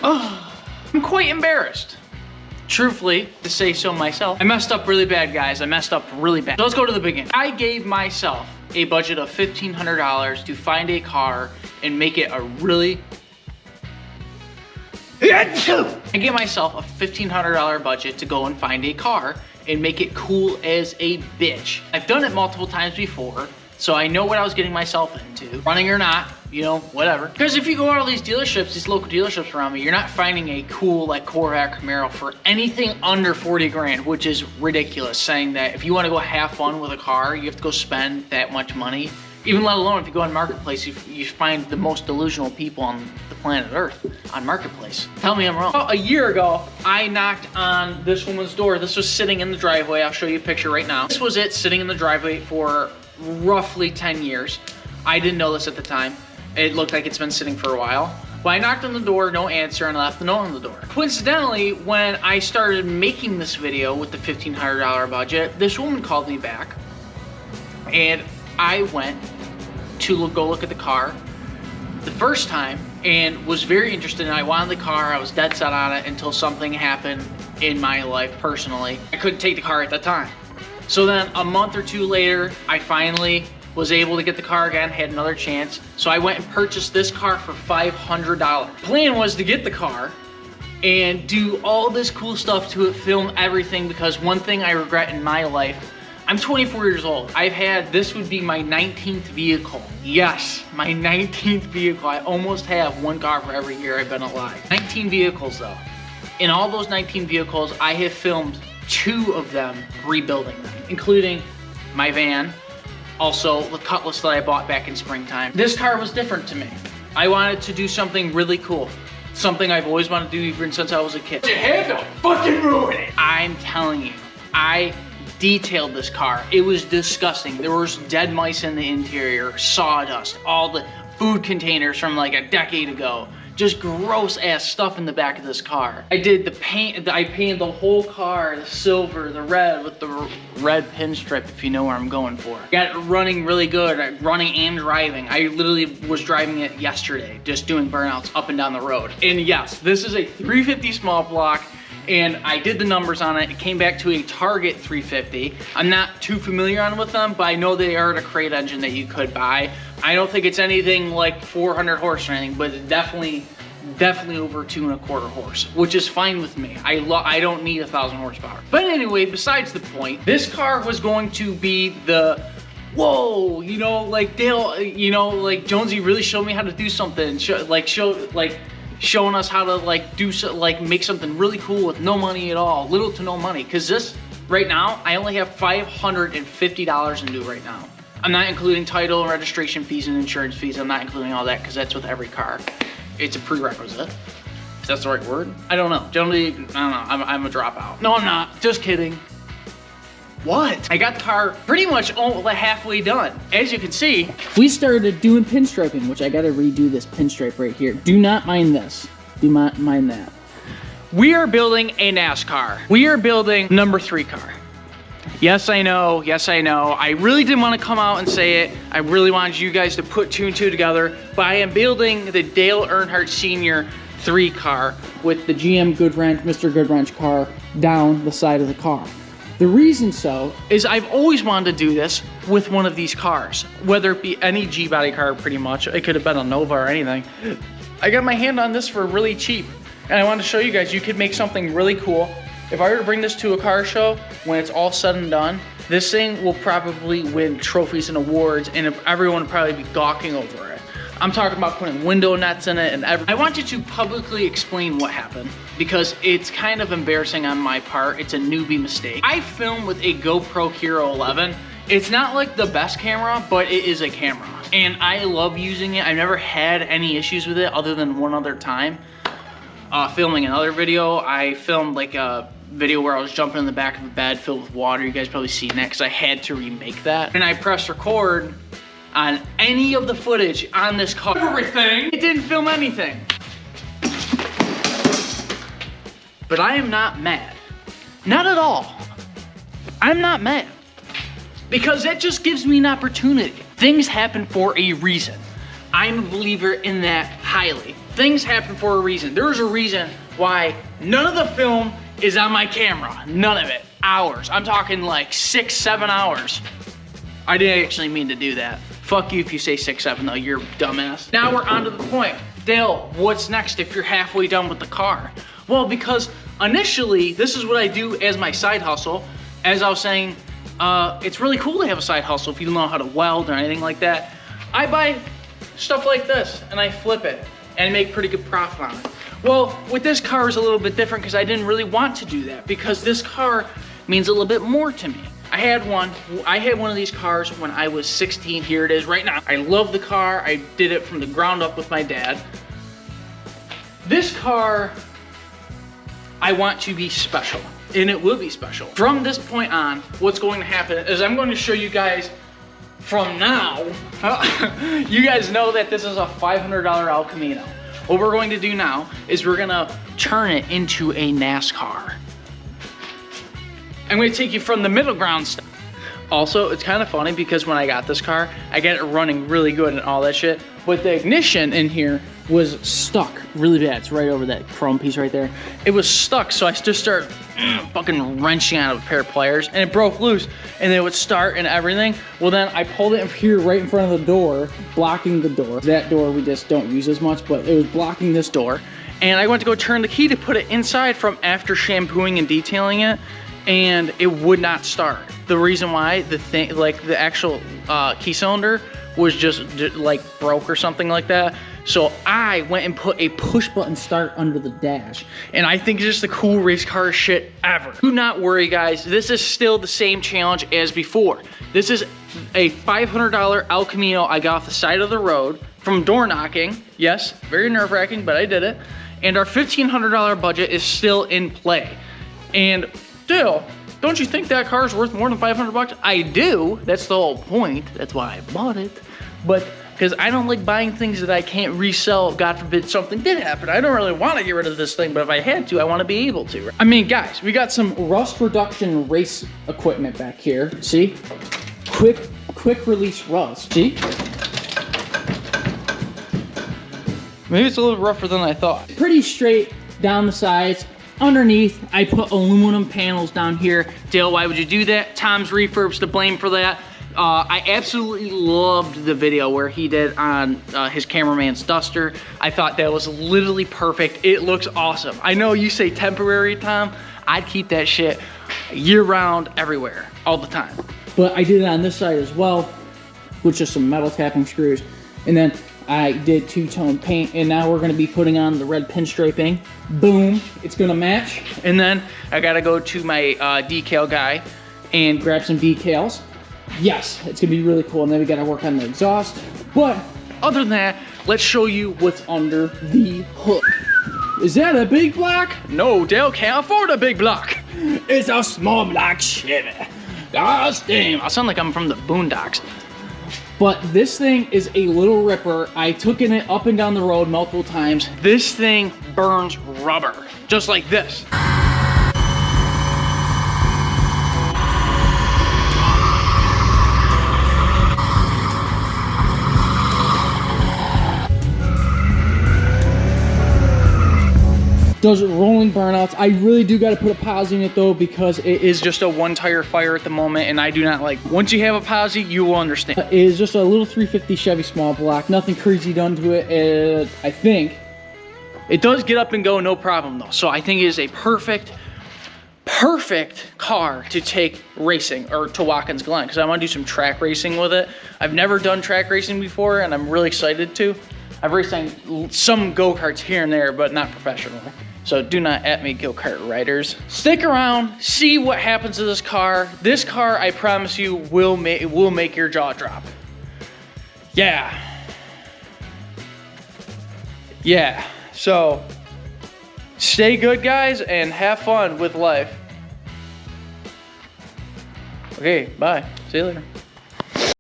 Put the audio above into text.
I'm quite embarrassed, truthfully, to say so myself. I messed up really bad, guys. I messed up really bad. So let's go to the beginning. I gave myself a budget of $1,500 to find a car and make it a really... I gave myself a $1,500 budget to go and find a car and make it cool as a bitch. I've done it multiple times before, so I know what I was getting myself into. Running or not, you know, whatever. Because if you go out of these dealerships, these local dealerships around me, you're not finding a cool like Corvette Camaro for anything under 40 grand, which is ridiculous, saying that if you want to go have fun with a car, you have to go spend that much money. Even let alone if you go on Marketplace, you find the most delusional people on the planet Earth on Marketplace. Tell me I'm wrong. About a year ago, I knocked on this woman's door. This was sitting in the driveway. I'll show you a picture right now. This was it sitting in the driveway for roughly 10 years. I didn't know this at the time. It looked like it's been sitting for a while. But I knocked on the door, no answer, and left the note on the door. Coincidentally, when I started making this video with the $1,500 budget, this woman called me back, and I went to go look at the car the first time and was very interested, and I wanted the car. I was dead set on it until something happened in my life personally. I couldn't take the car at that time. So then a month or two later, I finally was able to get the car again, had another chance. So I went and purchased this car for $500. Plan was to get the car and do all this cool stuff to it, film everything, because one thing I regret in my life, I'm 24 years old. This would be my 19th vehicle. Yes, my 19th vehicle. I almost have one car for every year I've been alive. 19 vehicles though. In all those 19 vehicles, I have filmed 2 of them rebuilding them, including my van, also the Cutlass that I bought back in springtime. This car was different to me. I wanted to do something really cool. Something I've always wanted to do even since I was a kid. You had to fucking ruin it. I'm telling you, I detailed this car. It was disgusting. There was dead mice in the interior, sawdust, all the food containers from like a decade ago. Just gross ass stuff in the back of this car. I did the paint, I painted the whole car, the silver, the red, with the red pinstripe, if you know where I'm going for. Got it running really good, running and driving. I literally was driving it yesterday, just doing burnouts up and down the road. And yes, this is a 350 small block, and I did the numbers on it. It came back to a Target 350. I'm not too familiar with them, but I know they are a crate engine that you could buy. I don't think it's anything like 400 horse or anything, but it's definitely over 2.25 horse, which is fine with me. I don't need 1,000 horsepower. But anyway, besides the point, this car was going to be the, whoa, you know, like Dale, you know, like Jonesy really showed me how to do something, showing us how to like make something really cool with no money at all, little to no money. Cause this, right now, I only have $550 in due right now. I'm not including title and registration fees and insurance fees. I'm not including all that because that's with every car. It's a prerequisite. If that's the right word? I don't know. Generally, I don't know. I'm a dropout. No, I'm not. Just kidding. What? I got the car pretty much halfway done. As you can see, we started doing pinstriping, which I gotta redo this pinstripe right here. Do not mind this. Do not mind that. We are building a NASCAR. We are building number 3 car. Yes, I know. Yes, I know. I really didn't want to come out and say it. I really wanted you guys to put 2 and 2 together. But I am building the Dale Earnhardt Sr. 3 car with the GM Goodwrench, Mr. Goodwrench car down the side of the car. The reason so is I've always wanted to do this with one of these cars, whether it be any G-body car pretty much. It could have been a Nova or anything. I got my hand on this for really cheap, and I wanted to show you guys you could make something really cool. If I were to bring this to a car show, when it's all said and done, this thing will probably win trophies and awards, and everyone would probably be gawking over it. I'm talking about putting window nets in it and I want you to publicly explain what happened, because it's kind of embarrassing on my part. It's a newbie mistake. I filmed with a GoPro Hero 11. It's not like the best camera, but it is a camera. And I love using it. I've never had any issues with it other than one other time. Filming another video, I filmed like a video where I was jumping in the back of a bed filled with water. You guys probably seen that because I had to remake that. And I pressed record on any of the footage on this car. Everything. It didn't film anything. But I am not mad. Not at all. I'm not mad. Because that just gives me an opportunity. Things happen for a reason. I'm a believer in that highly. Things happen for a reason. There's a reason why none of the film is on my camera. None of it. Hours. I'm talking like 6, 7 hours. I didn't actually mean to do that. Fuck you if you say 6, 7 though, you're a dumbass. Now we're on to the point. Dale, what's next if you're halfway done with the car? Well, because initially, this is what I do as my side hustle. As I was saying, it's really cool to have a side hustle if you don't know how to weld or anything like that. I buy stuff like this and I flip it and make pretty good profit on it. Well, with this car is a little bit different because I didn't really want to do that because this car means a little bit more to me. I had one of these cars when I was 16. Here it is right now. I love the car. I did it from the ground up with my dad. This car, I want to be special, and it will be special. From this point on, what's going to happen is I'm going to show you guys from now. You guys know that this is a $500 El Camino. What we're going to do now is we're gonna turn it into a NASCAR. I'm gonna take you from the middle ground stuff. Also, it's kind of funny because when I got this car, I got it running really good and all that shit, but the ignition in here was stuck really bad. It's right over that chrome piece right there. It was stuck, so I just started fucking wrenching out of a pair of pliers and it broke loose and it would start and everything. Well, then I pulled it in here right in front of the door, blocking the door. That door we just don't use as much, but it was blocking this door. And I went to go turn the key to put it inside from after shampooing and detailing it, and it would not start. The reason why, the actual key cylinder was just like broke or something like that. So I went and put a push button start under the dash. And I think it's just the cool race car shit ever. Do not worry guys, this is still the same challenge as before. This is a $500 El Camino I got off the side of the road from door knocking. Yes, very nerve wracking, but I did it. And our $1,500 budget is still in play. And still, don't you think that car is worth more than 500 bucks? I do, that's the whole point. That's why I bought it. But because I don't like buying things that I can't resell, God forbid something did happen. I don't really want to get rid of this thing, but if I had to, I want to be able to. I mean, guys, we got some rust reduction race equipment back here. See? Quick release rust. See? Maybe it's a little rougher than I thought. Pretty straight down the sides. Underneath, I put aluminum panels down here. Dale, why would you do that? Tom's Refurb's to blame for that. I absolutely loved the video where he did on his cameraman's Duster. I thought that was literally perfect. It looks awesome. I know you say temporary, Tom. I'd keep that shit year round, everywhere, all the time. But I did it on this side as well, with just some metal tapping screws. And then I did two-tone paint, and now we're gonna be putting on the red pinstriping. Boom, it's gonna match. And then I gotta go to my decal guy and grab some decals. Yes, it's gonna be really cool. And then we gotta work on the exhaust. But other than that, let's show you what's under the hood. Is that a big block? No, Dale can't afford a big block. It's a small block Chevy. Gosh damn, I sound like I'm from the Boondocks. But this thing is a little ripper. I took it up and down the road multiple times. This thing burns rubber, just like this. Does rolling burnouts. I really do gotta put a posi in it though, because it is just a one tire fire at the moment, and I do not like, once you have a posi, you will understand. It is just a little 350 Chevy small block, nothing crazy done to it, I think. It does get up and go no problem though, so I think it is a perfect car to take racing, or to Watkins Glen, because I want to do some track racing with it. I've never done track racing before, and I'm really excited to. I've raced on some go-karts here and there, but not professionally. So do not at me, go-kart riders. Stick around, see what happens to this car. This car, I promise you, will make your jaw drop. Yeah. Yeah, so stay good, guys, and have fun with life. Okay, bye. See you later.